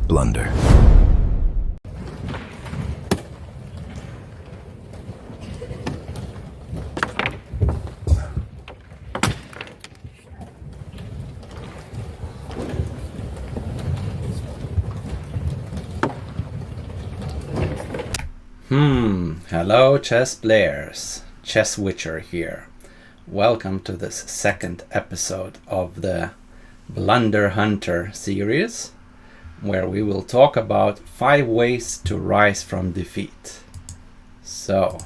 Blunder. Hello chess players, Chess Witcher here. Welcome to this second episode of the Blunder Hunter series, where we will talk about 5 ways to rise from defeat. So,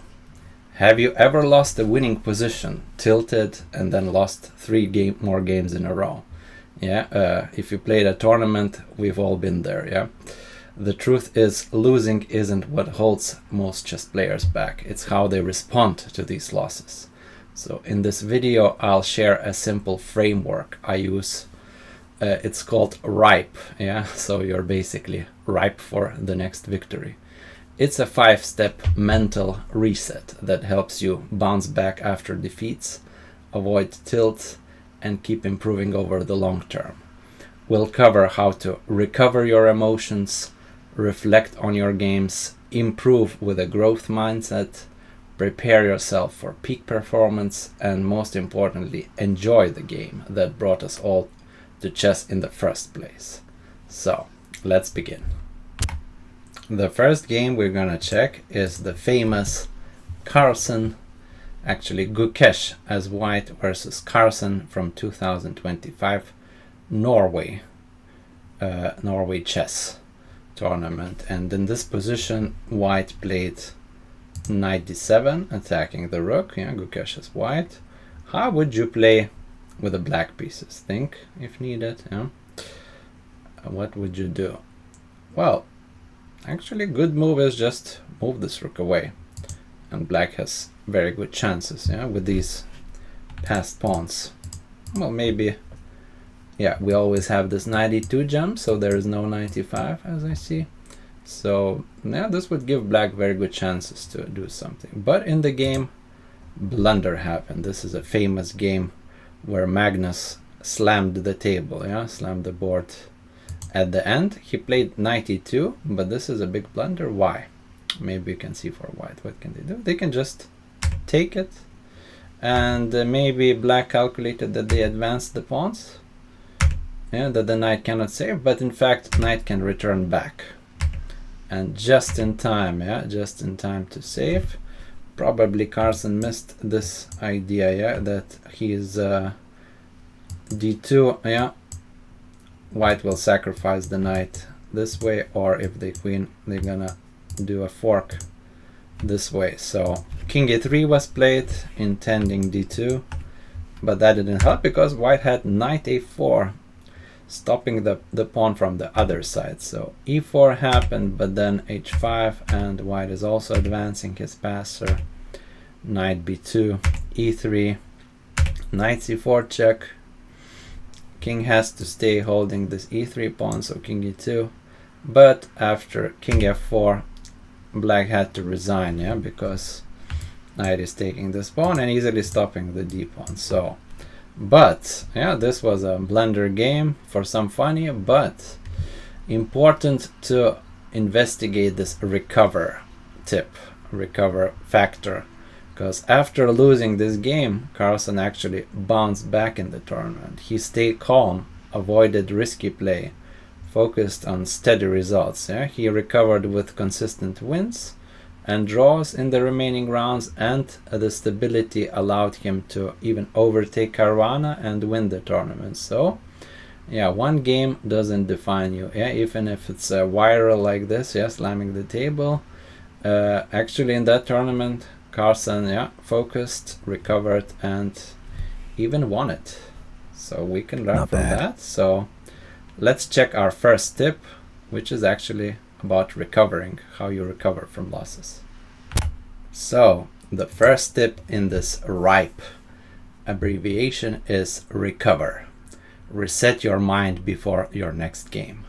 have you ever lost a winning position, tilted, and then lost 3 more games in a row? Yeah, if you played a tournament, we've all been there, yeah? The truth is, losing isn't what holds most chess players back. It's how they respond to these losses. So in this video, I'll share a simple framework I use. It's called RRIPE. Yeah, so you're basically ripe for the next victory. It's a 5-step mental reset that helps you bounce back after defeats, avoid tilt, and keep improving over the long term. We'll cover how to recover your emotions, reflect on your games, improve with a growth mindset, prepare yourself for peak performance, and most importantly, enjoy the game that brought us all to chess in the first place. So, let's begin. The first game we're gonna check is the famous Carlsen, actually Gukesh as white versus Carlsen from 2025 Norway chess tournament. And in this position, white played knight d7, attacking the rook. Yeah, Gukesh is white. How would you play with the black pieces? Think if needed. Yeah. What would you do? Well, actually, good move is just move this rook away, and black has very good chances. Yeah, with these passed pawns. Well, maybe. Yeah, we always have this 92 jump, so there is no 95 as I see. So yeah, this would give black very good chances to do something. But in the game, blunder happened. This is a famous game where Magnus slammed the table, yeah, slammed the board at the end. He played 92, but this is a big blunder. Why? Maybe you can see for white. What can they do? They can just take it, and maybe black calculated that they advanced the pawns. Yeah, that the knight cannot save, but in fact knight can return back, and just in time, yeah, just in time to save. Probably Carlsen missed this idea, yeah, that he is d2, yeah, white will sacrifice the knight this way, or if they queen, they're gonna do a fork this way. So king e3 was played, intending d2, but that didn't help because white had knight a4, stopping the pawn from the other side. So e4 happened, but then h5, and white is also advancing his passer. Knight b2, e3, knight c4 check. King has to stay holding this e3 pawn, so king e2. But after king f4, black had to resign, yeah, because knight is taking this pawn and easily stopping the d pawn. So but yeah, this was a blunder game for some funny, but important to investigate this recover factor, because after losing this game, Carlsen actually bounced back in the tournament. He stayed calm, avoided risky play, focused on steady results. Yeah, he recovered with consistent wins and draws in the remaining rounds, and the stability allowed him to even overtake Caruana and win the tournament. So yeah, one game doesn't define you, yeah, even if it's viral like this, yeah, slamming the table. Actually in that tournament, Carlsen, yeah, focused, recovered, and even won it. So we can learn from that. So let's check our first tip, which is actually about recovering, how you recover from losses. So the first tip in this RRIPE abbreviation is recover. Reset your mind before your next game.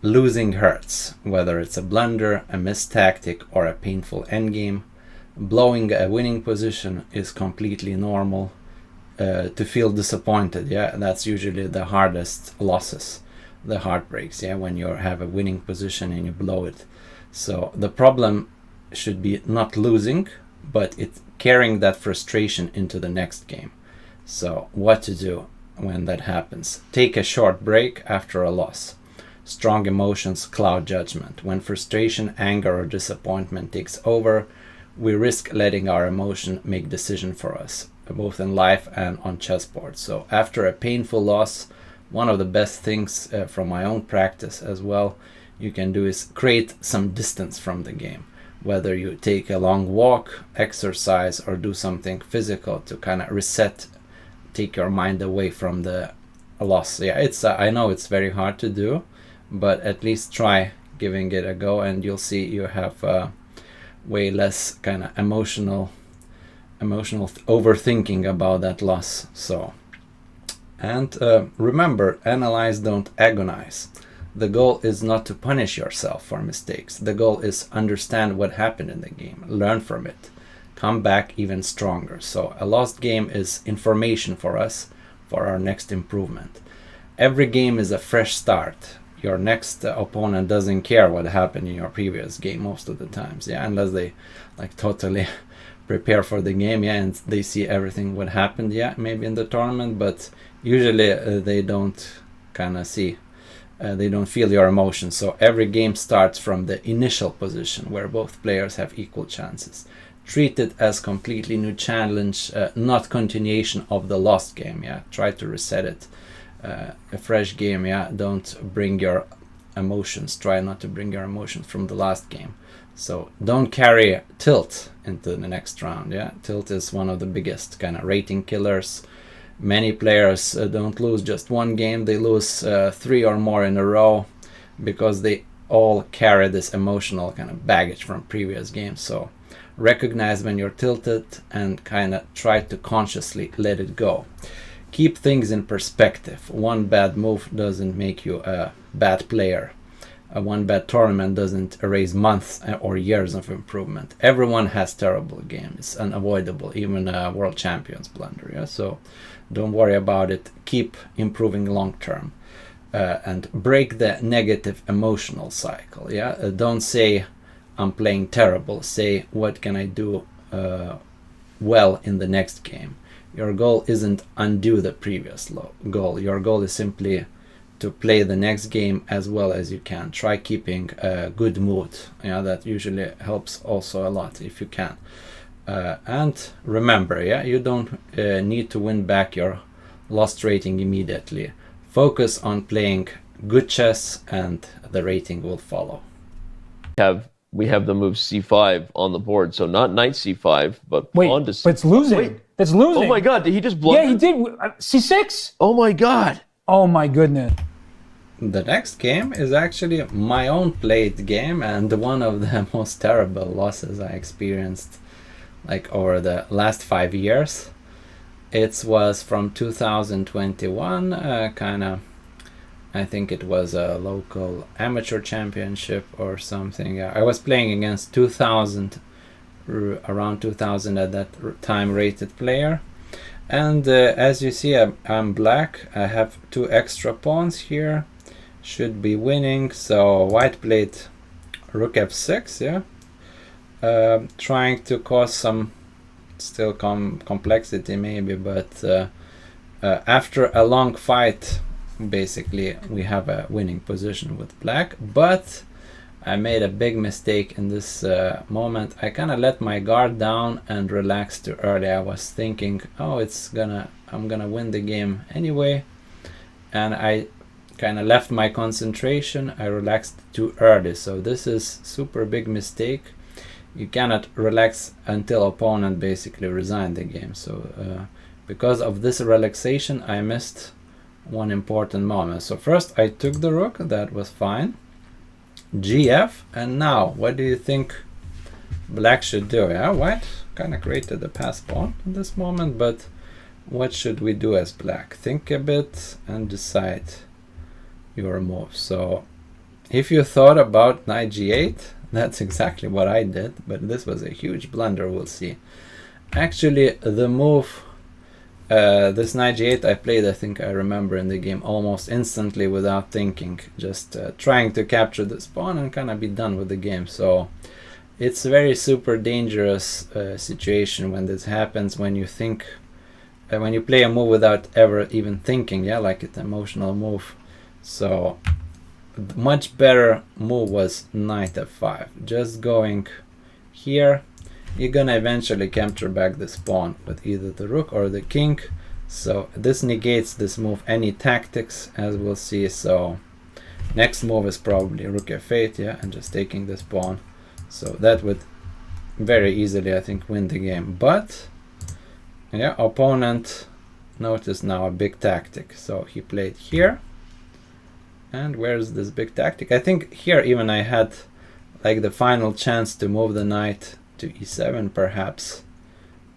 Losing hurts, whether it's a blunder, a missed tactic, or a painful endgame. Blowing a winning position is completely normal. To feel disappointed, yeah, that's usually the hardest losses. the heartbreaks, yeah, when you have a winning position and you blow it. So the problem should be not losing, but it's carrying that frustration into the next game. So what to do when that happens? Take a short break after a loss. Strong emotions cloud judgment. When frustration, anger, or disappointment takes over, we risk letting our emotion make decision for us, both in life and on chessboard. So after a painful loss, one of the best things from my own practice as well you can do is create some distance from the game. Whether you take a long walk, exercise, or do something physical to kind of reset, take your mind away from the loss. Yeah, it's I know it's very hard to do, but at least try giving it a go, and you'll see you have way less kind of emotional overthinking about that loss. So, and remember, analyze, don't agonize. The goal is not to punish yourself for mistakes. The goal is understand what happened in the game, learn from it, come back even stronger. So a lost game is information for us for our next improvement. Every game is a fresh start. Your next opponent doesn't care what happened in your previous game most of the times, yeah, unless they like totally prepare for the game, yeah, and they see everything what happened, yeah, maybe in the tournament, but usually they don't kind of see, they don't feel your emotions. So every game starts from the initial position where both players have equal chances. Treat it as completely new challenge, not continuation of the lost game, yeah, try to reset it. A fresh game, yeah, don't bring your emotions, try not to bring your emotions from the last game. So don't carry tilt into the next round, yeah. Tilt is one of the biggest kind of rating killers. Many players don't lose just one game, they lose 3 or more in a row because they all carry this emotional kind of baggage from previous games. So recognize when you're tilted and kind of try to consciously let it go. Keep things in perspective. One bad move doesn't make you a bad player. One bad tournament doesn't erase months or years of improvement. Everyone has terrible games. It's unavoidable, even world champions blunder. Yeah? So don't worry about it. Keep improving long term. And break the negative emotional cycle. Yeah, don't say I'm playing terrible. Say what can I do well in the next game. Your goal isn't undo the previous goal. Your goal is simply to play the next game as well as you can. Try keeping a good mood. Yeah, that usually helps also a lot if you can. And remember, yeah, you don't need to win back your lost rating immediately. Focus on playing good chess and the rating will follow. We have the move c5 on the board, so not knight c5, but pawn to c5. But it's losing. Wait. That's losing. Oh my god, did he just blunder? Yeah, he did. C6? Oh my god. Oh my goodness. The next game is actually my own played game and one of the most terrible losses I experienced like over the last 5 years. It was from 2021, I think it was a local amateur championship or something. I was playing against 2000, around 2000 at that time rated player. And as you see, I'm black. I have 2 extra pawns here. Should be winning. So white played rook f6, yeah. Trying to cause some still complexity maybe, but after a long fight, basically we have a winning position with black. But I made a big mistake in this moment. I kind of let my guard down and relaxed too early. I was thinking, oh, I'm gonna win the game anyway, and I kind of left my concentration. I relaxed too early, so this is super big mistake. You cannot relax until opponent basically resign the game. So because of this relaxation, I missed one important moment. So first I took the rook, that was fine. GF, and now what do you think black should do? Yeah, white kind of created the pass pawn in this moment, but what should we do as black? Think a bit and decide your move. So if you thought about knight g8, that's exactly what I did, but this was a huge blunder, we'll see. Actually, the move This knight g8 I played, I think I remember in the game, almost instantly without thinking, just trying to capture this pawn and kind of be done with the game. So it's a very super dangerous situation when this happens, when you think, when you play a move without ever even thinking, yeah, like it's an emotional move. So much better move was knight f5, just going here. You're gonna eventually capture back this pawn with either the rook or the king. So this negates this move, any tactics, as we'll see. So next move is probably rook f8, yeah, and just taking this pawn. So that would very easily, I think, win the game. But yeah, opponent notice now a big tactic. So he played here. And where's this big tactic? I think here even I had like the final chance to move the knight to e7 perhaps,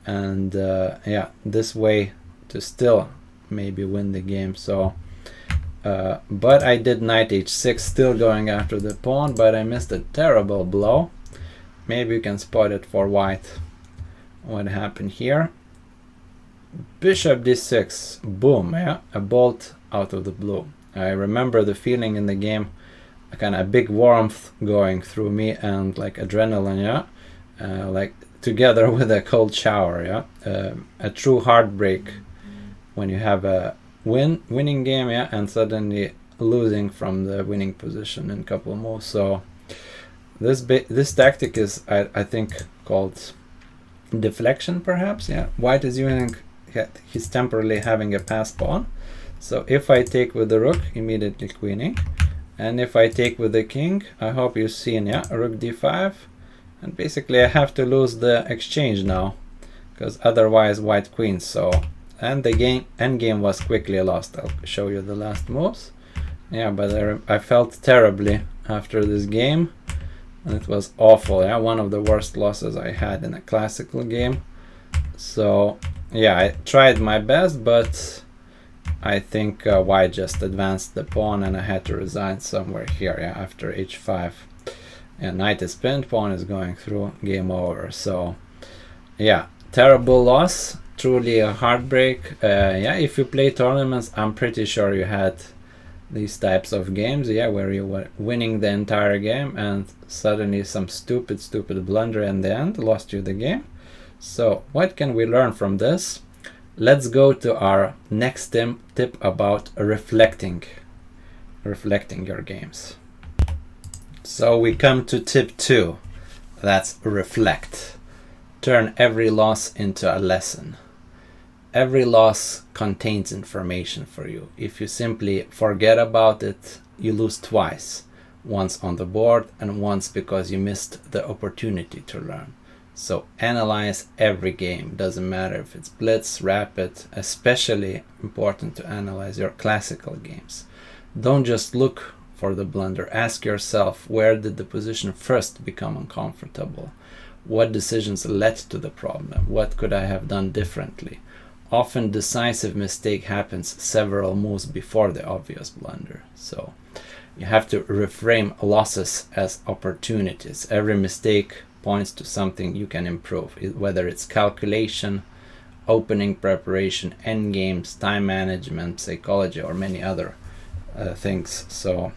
and yeah, this way to still maybe win the game. So but I did knight h6, still going after the pawn, but I missed a terrible blow. Maybe you can spot it for white. What happened here? Bishop d6, boom, yeah, a bolt out of the blue. I remember the feeling in the game, a kind of big warmth going through me and like adrenaline, yeah. Like together with a cold shower, yeah, a true heartbreak when you have a winning game, yeah, and suddenly losing from the winning position in a couple of moves. So this tactic is, I think, called deflection, perhaps, yeah. White is using, he's temporarily having a pass pawn. So if I take with the rook, immediately queening, and if I take with the king, I hope you've seen, yeah, rook d5. And basically I have to lose the exchange now, because otherwise white queens. So, and the endgame was quickly lost. I'll show you the last moves. Yeah, but I felt terribly after this game, and it was awful. Yeah, one of the worst losses I had in a classical game. So yeah, I tried my best, but I think white just advanced the pawn, and I had to resign somewhere here, yeah, after h5. And knight is pinned, pawn is going through, game over. So yeah, terrible loss, truly a heartbreak. Yeah, if you play tournaments, I'm pretty sure you had these types of games, yeah, where you were winning the entire game and suddenly some stupid blunder in the end lost you the game. So what can we learn from this? Let's go to our next tip about reflecting your games. So we come to tip 2, that's reflect. Turn every loss into a lesson. Every loss contains information for you. If you simply forget about it, you lose twice. Once on the board and once because you missed the opportunity to learn. So analyze every game, doesn't matter if it's blitz, rapid, especially important to analyze your classical games. Don't just look for the blunder. Ask yourself, where did the position first become uncomfortable? What decisions led to the problem? What could I have done differently? Often decisive mistake happens several moves before the obvious blunder. So you have to reframe losses as opportunities. Every mistake points to something you can improve, whether it's calculation, opening preparation, end games, time management, psychology, or many other things. So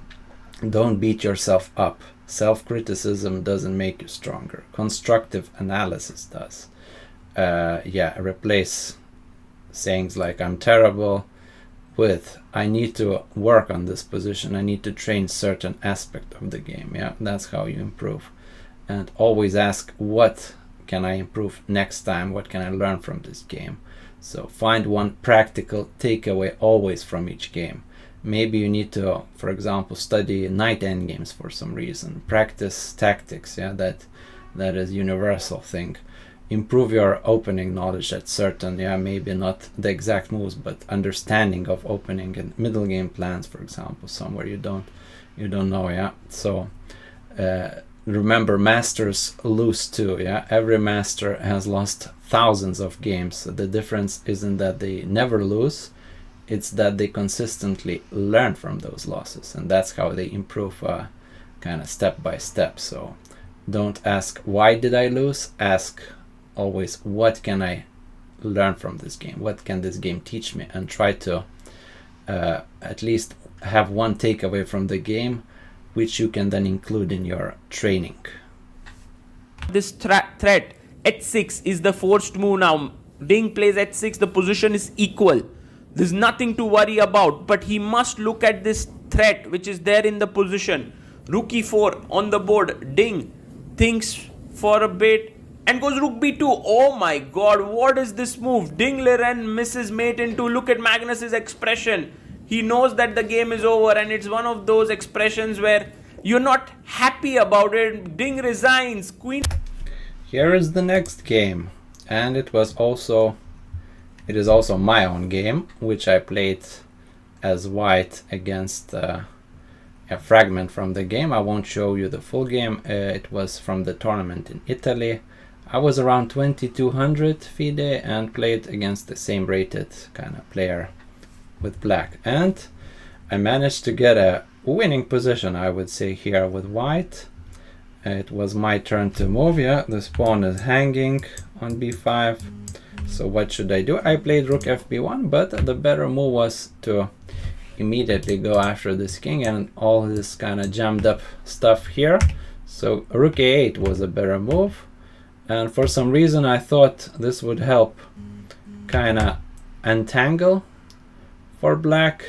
don't beat yourself up. Self-criticism doesn't make you stronger. Constructive analysis does. Yeah, replace sayings like I'm terrible with I need to work on this position. I need to train certain aspect of the game. Yeah, that's how you improve. And always ask, what can I improve next time? What can I learn from this game? So find one practical takeaway always from each game. Maybe you need to, for example, study knight endgames for some reason. Practice tactics, yeah, that is universal thing. Improve your opening knowledge at certain, yeah, maybe not the exact moves, but understanding of opening and middle game plans, for example, somewhere you don't know, yeah. So remember, masters lose too, yeah. Every master has lost thousands of games. So the difference isn't that they never lose, it's that they consistently learn from those losses, and that's how they improve kind of step by step. So don't ask why did I lose, ask always what can I learn from this game? What can this game teach me? And try to at least have one takeaway from the game, which you can then include in your training. This threat h6 is the forced move now. Ding plays h6, the position is equal. There's nothing to worry about, but he must look at this threat which is there in the position. Rook e4 on the board. Ding thinks for a bit and goes rook b2. Oh my god, what is this move? Ding-Liren misses mate into. Look at Magnus's expression. He knows that the game is over, and it's one of those expressions where you're not happy about it. Ding resigns. Queen. Here is the next game, and it is also my own game, which I played as white against a fragment from the game. I won't show you the full game. It was from the tournament in Italy. I was around 2200 FIDE and played against the same rated kind of player with black, and I managed to get a winning position, I would say, here with white. It was my turn to move. Yeah, the pawn is hanging on b5. So what should I do? I played rook fb1, but the better move was to immediately go after this king and all this kind of jammed up stuff here. So rook a8 was a better move, and for some reason I thought this would help kind of untangle for black.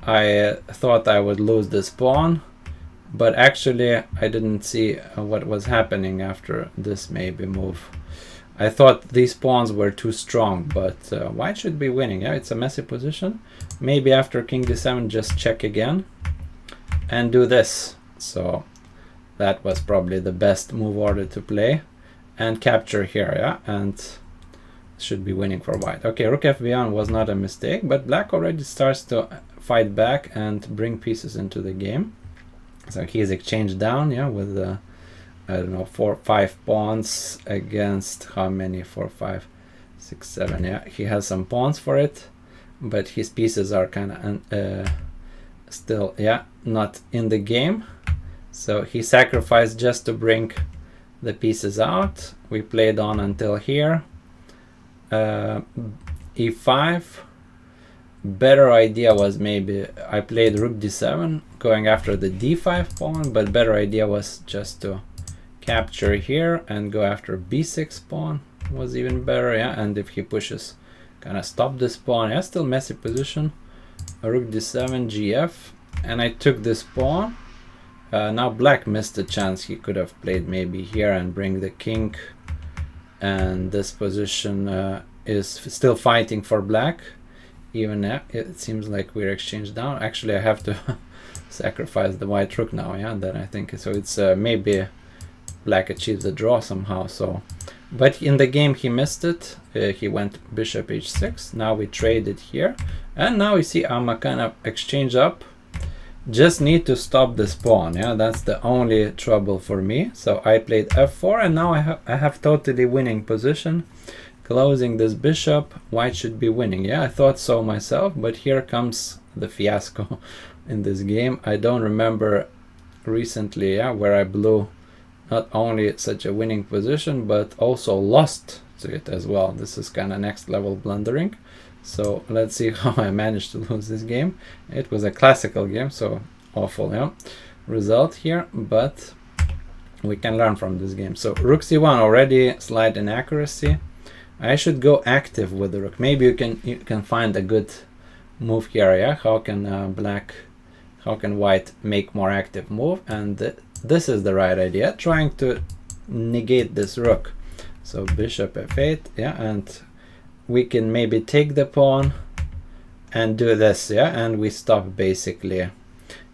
I thought I would lose this pawn, but actually I didn't see what was happening after this maybe move. I thought these pawns were too strong, but white should be winning. Yeah, it's a messy position. Maybe after king d7 just check again and do this. So that was probably the best move order to play and capture here. Yeah, and should be winning for white. Okay, rook fb1 was not a mistake, but black already starts to fight back and bring pieces into the game. So he's exchanged down, yeah, with I don't know, 4 5 pawns against how many? 4 5 6 7. Yeah, he has some pawns for it, but his pieces are kind of still, yeah, not in the game. So he sacrificed just to bring the pieces out. We played on until here. e5. Better idea was maybe I played rook d7 going after the d5 pawn, but better idea was just to capture here and go after b6 pawn was even better. Yeah, and if he pushes, kind of stop this pawn. Yeah, still messy position. Rook d7 gf, and I took this pawn. Now black missed a chance. He could have played maybe here and bring the king, and this position is still fighting for black. Even it seems like we're exchanged down. Actually, I have to sacrifice the white rook now. Yeah, then I think so. It's maybe black achieves a draw somehow. So, but in the game he missed it. He went bishop h6. Now we traded here, and now we see I'm a kind of exchange up. Just need to stop this pawn. Yeah, that's the only trouble for me. So I played f4, and now I have totally winning position. Closing this bishop, white should be winning. Yeah, I thought so myself, but here comes the fiasco in this game. I don't remember recently, yeah, where I blew not only such a winning position, but also lost to it as well. This is kind of next level blundering. So let's see how I managed to lose this game. It was a classical game, so awful, yeah, result here, but we can learn from this game. So rook c1 already slight inaccuracy. I should go active with the rook. Maybe you can find a good move here. Yeah, how can white make more active move? And this is the right idea, trying to negate this rook. So bishop f8. Yeah, and we can maybe take the pawn and do this. Yeah, and we stop basically.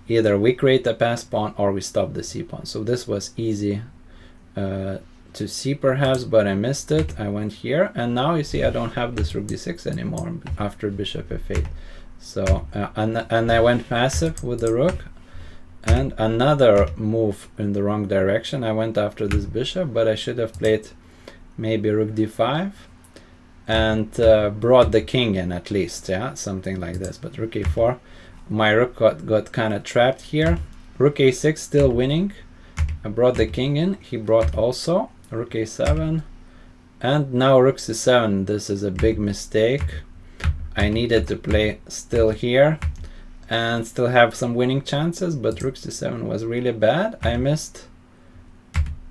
Either we create a pass pawn or we stop the c pawn. So this was easy to see perhaps, but I missed it. I went here, and now you see I don't have this rook d6 anymore after bishop f8. So and I went passive with the rook, and another move in the wrong direction. I went after this bishop, but I should have played maybe rook d5 and brought the king in at least. Yeah, something like this. But rook a4, my rook got kind of trapped here. Rook a6 still winning. I brought the king in. He brought also rook a7, And now rook c7. This is a big mistake. I needed to play still here and still have some winning chances, but rook c7 was really bad. I missed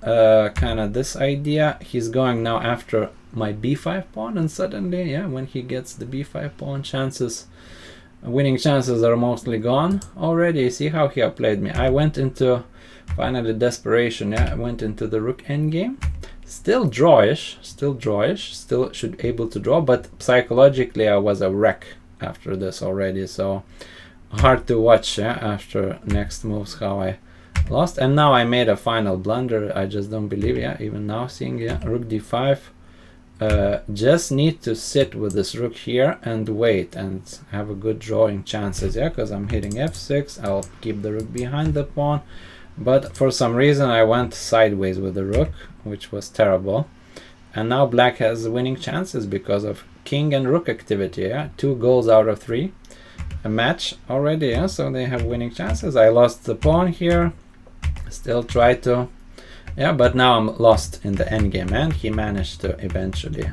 kind of this idea. He's going now after my b5 pawn, and suddenly, yeah, when he gets the b5 pawn, winning chances are mostly gone already. See how he outplayed me. I went into finally desperation. Yeah, I went into the rook endgame. Still drawish, still should able to draw, but psychologically I was a wreck after this already, so hard to watch, yeah, after next moves how I lost. And now I made a final blunder. I just don't believe, yeah, even now seeing, yeah, rook d5. Just need to sit with this rook here and wait and have a good drawing chances, yeah, because I'm hitting f6. I'll keep the rook behind the pawn, but for some reason I went sideways with the rook, which was terrible. And now black has winning chances because of king and rook activity, yeah, 2 goals out of 3, a match already, yeah, so they have winning chances. I lost the pawn here, still try to, yeah, but now I'm lost in the endgame, and he managed to eventually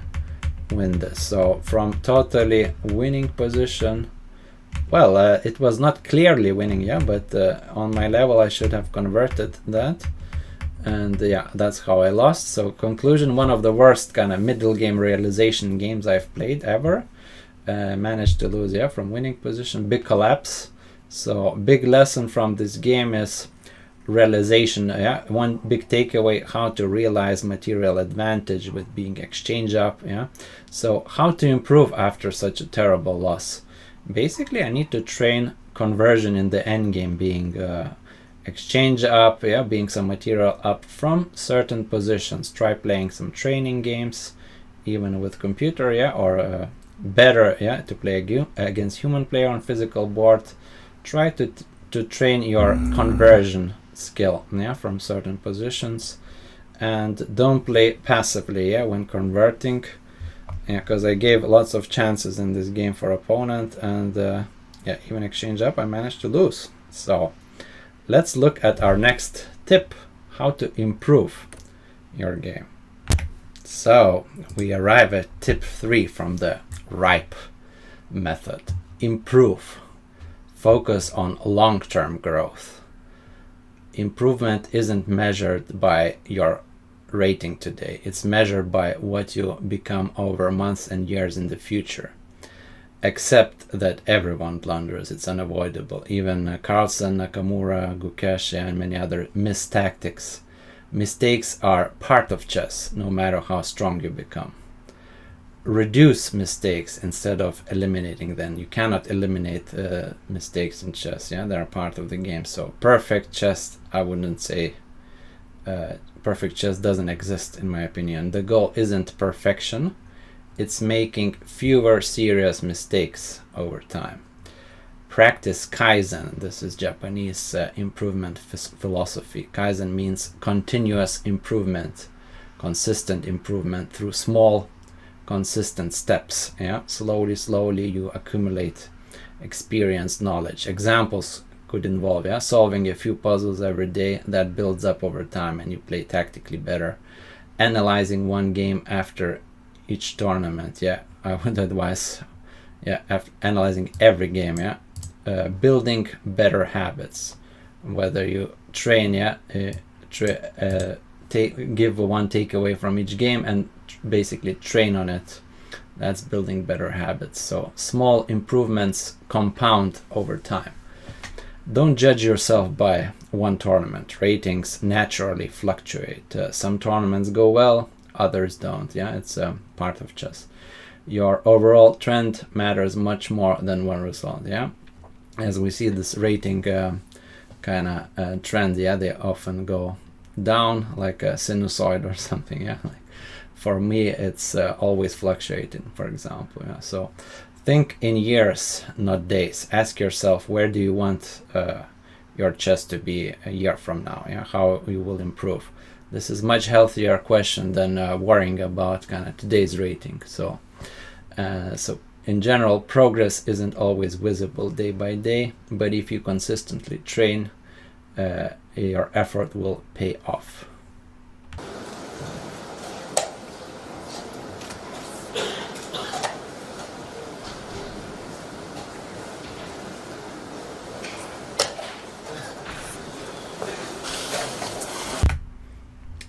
win this. So from totally winning position, well, it was not clearly winning, yeah, but on my level I should have converted that, and yeah, that's how I lost. So conclusion, one of the worst kind of middle game realization games I've played ever. Managed to lose, yeah, from winning position, big collapse. So big lesson from this game is realization, yeah, one big takeaway, how to realize material advantage with being exchange up, yeah. So how to improve after such a terrible loss. Basically I need to train conversion in the endgame, being exchange up, yeah, being some material up from certain positions. Try playing some training games even with computer, yeah, or better, yeah, to play against human player on physical board. Try to train your conversion skill, yeah, from certain positions, and don't play passively, yeah, when converting, yeah, because I gave lots of chances in this game for opponent, and yeah, even exchange up I managed to lose. So let's look at our next tip, how to improve your game. So we arrive at tip 3 from the RRIPE method. Improve. Focus on long-term growth. Improvement isn't measured by your rating today. It's measured by what you become over months and years in the future. Accept that everyone blunders. It's unavoidable. Even Carlsen, Nakamura, Gukesh, and many other miss tactics. Mistakes are part of chess, no matter how strong you become. Reduce mistakes instead of eliminating them. You cannot eliminate mistakes in chess, yeah, they're part of the game. So perfect chess, I wouldn't say, perfect chess doesn't exist in my opinion. The goal isn't perfection, it's making fewer serious mistakes over time. Practice Kaizen. This is Japanese improvement philosophy. Kaizen means continuous improvement, consistent improvement through small consistent steps, yeah. Slowly you accumulate experience, knowledge. Examples could involve, yeah, solving a few puzzles every day. That builds up over time and you play tactically better. Analyzing one game after each tournament, yeah, I would advise, yeah, after analyzing every game, yeah. Building better habits, whether you train, yeah, give one takeaway from each game and basically train on it. That's building better habits. So small improvements compound over time. Don't judge yourself by one tournament. Ratings naturally fluctuate. Some tournaments go well, others don't, yeah, it's part of chess. Your overall trend matters much more than one result, yeah. As we see this rating kind of trend, yeah, they often go down like a sinusoid or something, yeah. Like for me it's always fluctuating, for example, yeah. So think in years, not days. Ask yourself, where do you want your chess to be a year from now, yeah, how you will improve. This is much healthier question than worrying about kind of today's rating. So in general, progress isn't always visible day by day, but if you consistently train, your effort will pay off.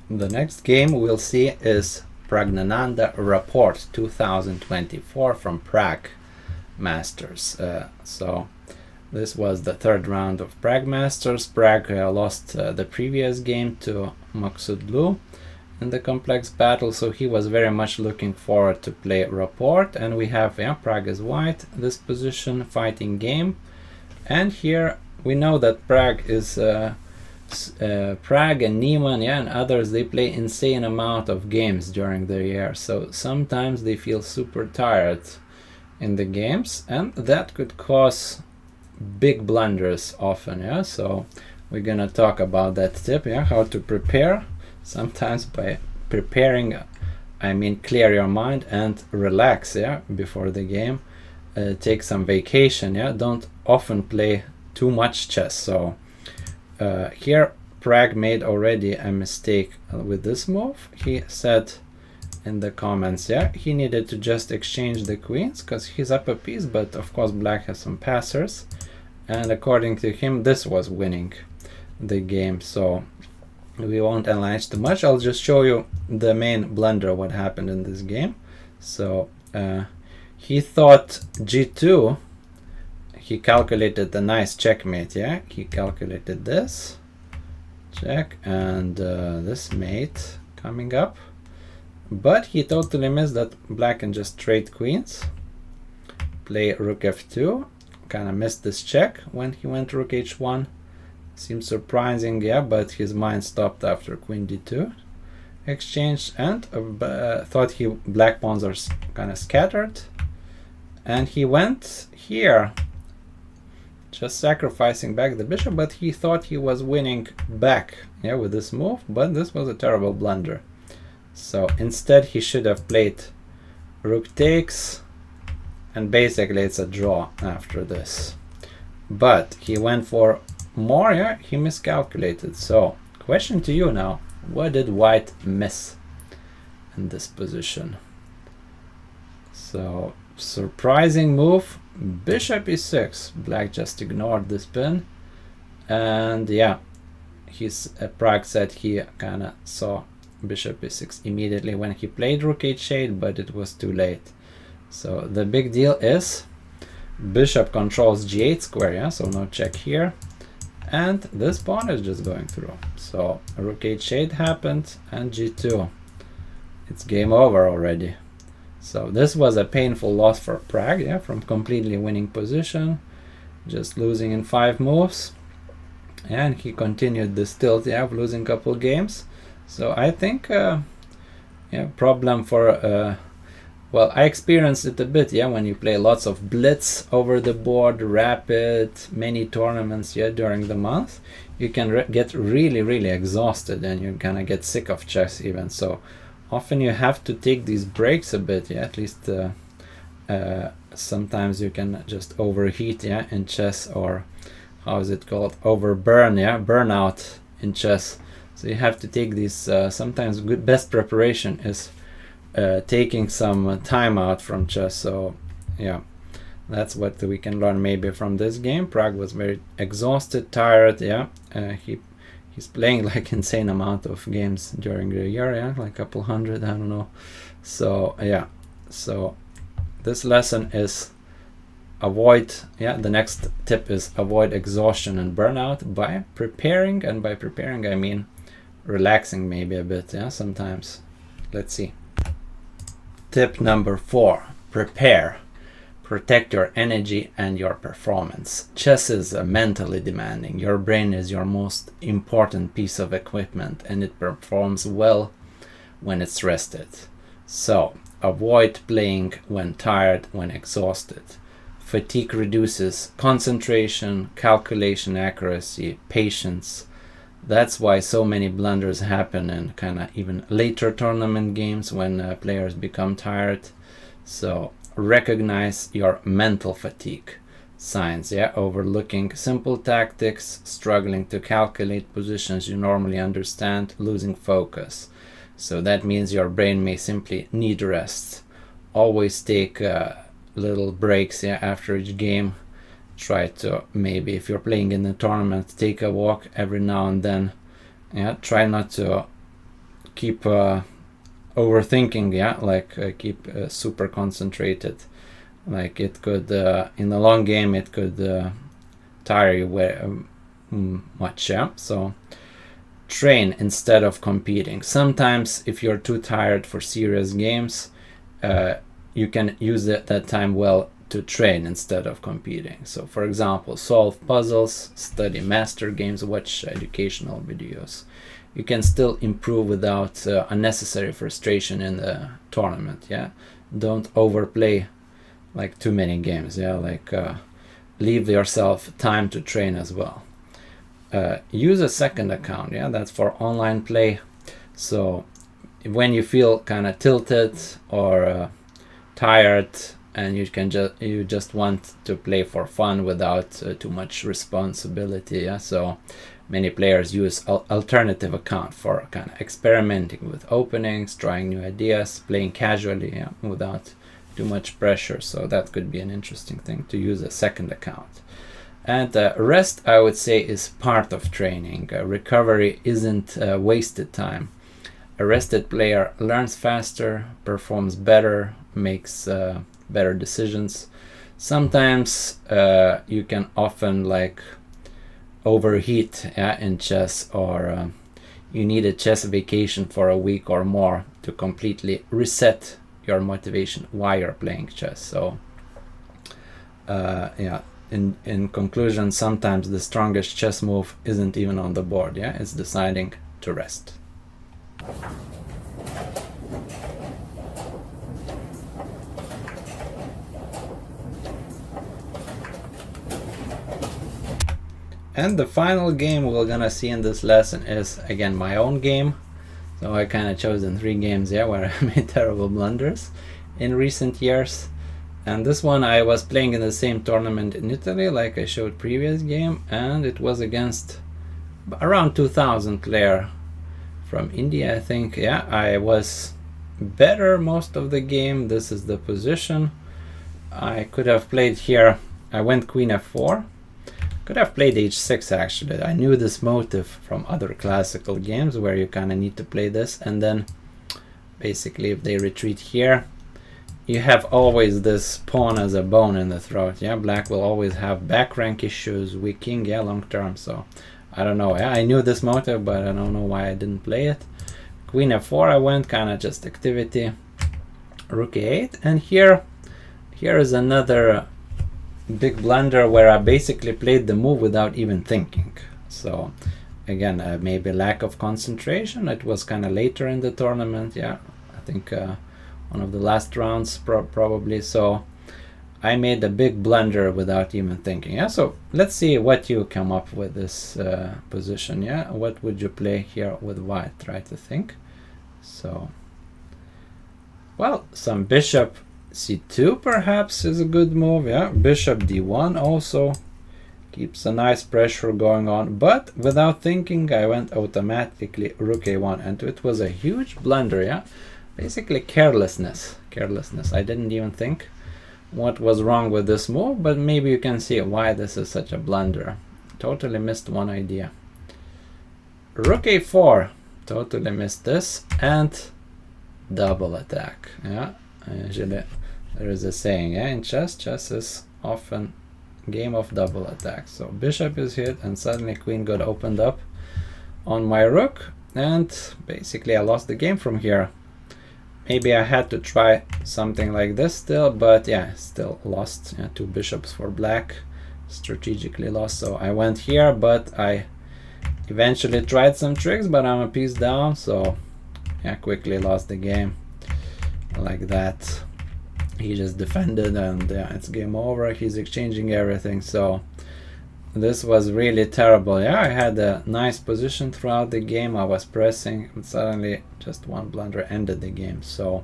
the next game we'll see is Praggnanandhaa-Rapport 2024 from Prague Masters. So this was the third round of Prague Masters. Prague lost the previous game to Maksudlu in the complex battle, so he was very much looking forward to play Rapport. And we have Prague is white, this position, fighting game. And here we know that Prague is Prague and Niemann, and others, they play insane amount of games during the year, so sometimes they feel super tired in the games, and that could cause big blunders often. So we're gonna talk about that tip, how to prepare. Sometimes by preparing, I mean clear your mind and relax before the game. Take some vacation. Don't often play too much chess. So here Prague made already a mistake with this move. He said in the comments he needed to just exchange the queens because he's up a piece, but of course black has some passers, and according to him this was winning the game. So we won't analyze too much. I'll just show you the main blunder, what happened in this game. So he thought g2. He calculated a nice checkmate. He calculated this check and this mate coming up, but he totally missed that black can just trade queens, play rook f2, kind of missed this check when he went rook h1. Seems surprising, but his mind stopped after queen d2 exchange, and thought black pawns are kind of scattered, and he went here just sacrificing back the bishop, but he thought he was winning back with this move, but this was a terrible blunder. So instead he should have played rook takes, and basically it's a draw after this. But he went for more, he miscalculated. So question to you now, what did white miss in this position? So surprising move, bishop e6. Black just ignored this pin, and Prague said he kind of saw bishop e6 immediately when he played rook h8, but it was too late. So the big deal is bishop controls g8 square, so no check here, and this pawn is just going through. So rook h8 happened and g2. It's game over already. So this was a painful loss for Prague, from completely winning position, just losing in 5 moves, and he continued this tilt of losing couple games. So I think problem for well, I experienced it a bit, when you play lots of blitz over the board, rapid, many tournaments during the month, you can get really exhausted, and you're gonna get sick of chess even. So often you have to take these breaks a bit, at least sometimes you can just overheat in chess, or how is it called, overburn, burnout in chess. So you have to take these, sometimes best preparation is taking some time out from chess. So that's what we can learn maybe from this game. Prague was very exhausted, tired. He's playing like insane amount of games during the year, like a couple hundred, I don't know. So so this lesson is avoid, the next tip is avoid exhaustion and burnout by preparing, and by preparing I mean relaxing maybe a bit, sometimes. Let's see. Tip number 4, prepare. Protect your energy and your performance. Chess is mentally demanding. Your brain is your most important piece of equipment, and it performs well when it's rested. So avoid playing when tired, when exhausted. Fatigue reduces concentration, calculation accuracy, patience. That's why so many blunders happen in kind of even later tournament games when players become tired. So recognize your mental fatigue signs, overlooking simple tactics, struggling to calculate positions you normally understand, losing focus. So that means your brain may simply need rest. Always take little breaks after each game. Try to, maybe if you're playing in a tournament, take a walk every now and then. Try not to keep overthinking, yeah, like keep super concentrated. Like it could, in the long game, it could tire you very much, yeah. So train instead of competing. Sometimes if you're too tired for serious games, you can use that time well to train instead of competing. So for example, solve puzzles, study master games, watch educational videos. You can still improve without unnecessary frustration in the tournament, yeah. Don't overplay like too many games, yeah. Like leave yourself time to train as well. Use a second account, yeah, that's for online play. So when you feel kind of tilted or tired and you just want to play for fun without too much responsibility, yeah. So many players use alternative account for kind of experimenting with openings, trying new ideas, playing casually, yeah, without too much pressure. So that could be an interesting thing to use a second account. And rest, I would say, is part of training. Recovery isn't wasted time. A rested player learns faster, performs better, makes better decisions. Sometimes you can often like overheat, yeah, in chess, or you need a chess vacation for a week or more to completely reset your motivation while you're playing chess. So yeah, in conclusion, sometimes the strongest chess move isn't even on the board, yeah, it's deciding to rest. And the final game we're gonna see in this lesson is again my own game. So I kind of chosen 3 games, yeah, where I made terrible blunders in recent years. And this one I was playing in the same tournament in Italy, like I showed previous game, and it was against around 2000 player from India, I think. Yeah, I was better most of the game. This is the position. I could have played here. I went queen f4. Could have played h6 actually. I knew this motive from other classical games where you kind of need to play this, and then basically if they retreat here, you have always this pawn as a bone in the throat. Yeah, black will always have back rank issues, weak king, yeah, long term. So I don't know. Yeah, I knew this motive, but I don't know why I didn't play it. Queen f4 I went, kind of just activity. Rook a8, and here is another big blunder where I basically played the move without even thinking. So again, maybe lack of concentration. It was kind of later in the tournament, yeah, I think one of the last rounds probably. So I made a big blunder without even thinking. Yeah, so let's see what you come up with this position. Yeah, what would you play here with white? Try to think. So, well, some bishop c2 perhaps is a good move. Yeah, bishop d1 also keeps a nice pressure going on, but without thinking I went automatically rook a1, and it was a huge blunder. Yeah, basically carelessness. I didn't even think what was wrong with this move, but maybe you can see why this is such a blunder. Totally missed one idea. Rook a4, totally missed this, and double attack. Yeah, usually there is a saying, yeah, in chess is often game of double attack. So bishop is hit, and suddenly queen got opened up on my rook, and basically I lost the game from here. Maybe I had to try something like this still, but yeah, still lost. Yeah, 2 bishops for black, strategically lost. So I went here, but I eventually tried some tricks, but I'm a piece down, so yeah, quickly lost the game like that. He just defended, and yeah, it's game over. He's exchanging everything, so this was really terrible. Yeah, I had a nice position throughout the game. I was pressing, and suddenly just one blunder ended the game. So,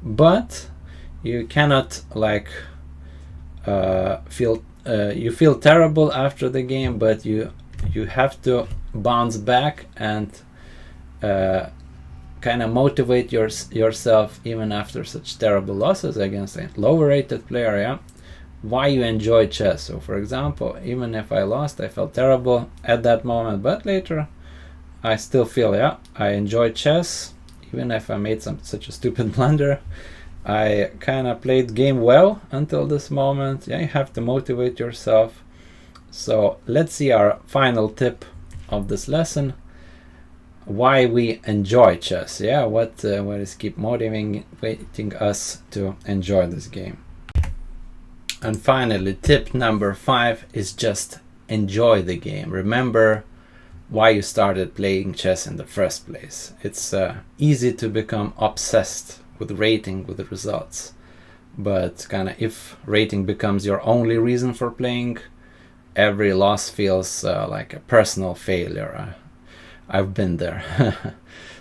but you cannot like you feel terrible after the game, but you have to bounce back and kind of motivate yourself even after such terrible losses against a lower rated player. Yeah, why you enjoy chess. So for example, even if I lost, I felt terrible at that moment, but later I still feel, yeah, I enjoy chess. even if I made such a stupid blunder, I kind of played game well until this moment. Yeah, you have to motivate yourself. So let's see our final tip of this lesson. Why we enjoy chess. Yeah, what is keep motivating us to enjoy this game. And finally, tip number 5 is just enjoy the game. Remember why you started playing chess in the first place. It's easy to become obsessed with rating, with the results, but kind of if rating becomes your only reason for playing, every loss feels like a personal failure. I've been there.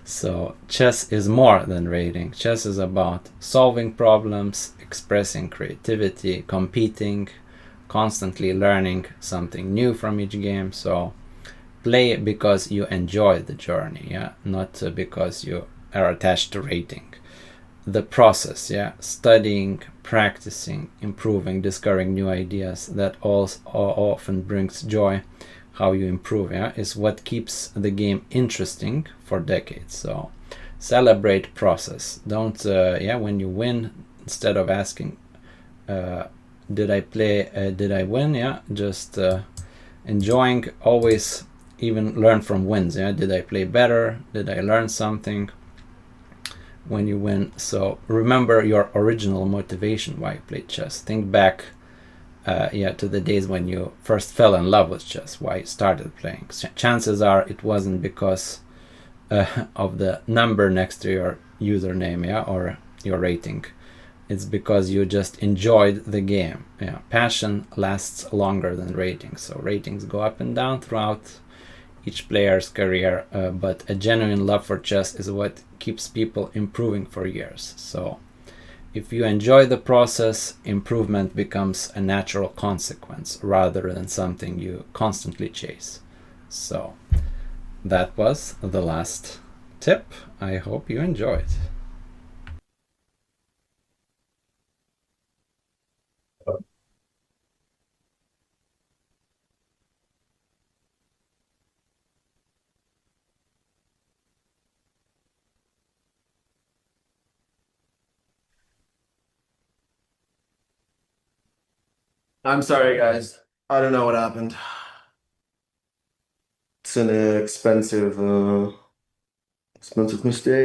So chess is more than rating. Chess is about solving problems, expressing creativity, competing, constantly learning something new from each game. So play because you enjoy the journey, yeah, not because you are attached to rating. The process, yeah, studying, practicing, improving, discovering new ideas, that also often brings joy. How you improve, yeah, is what keeps the game interesting for decades. So celebrate process. Don't when you win, instead of asking did I win, yeah, just enjoying. Always even learn from wins. Yeah, did I play better? Did I learn something when you win? So remember your original motivation why you played chess. Think back to the days when you first fell in love with chess, why you started playing. Chances are it wasn't because of the number next to your username, yeah, or your rating. It's because you just enjoyed the game. Yeah, passion lasts longer than ratings. So ratings go up and down throughout each player's career, but a genuine love for chess is what keeps people improving for years. So if you enjoy the process, improvement becomes a natural consequence rather than something you constantly chase. So that was the last tip. I hope you enjoyed. I'm sorry, guys. I don't know what happened. It's an expensive mistake.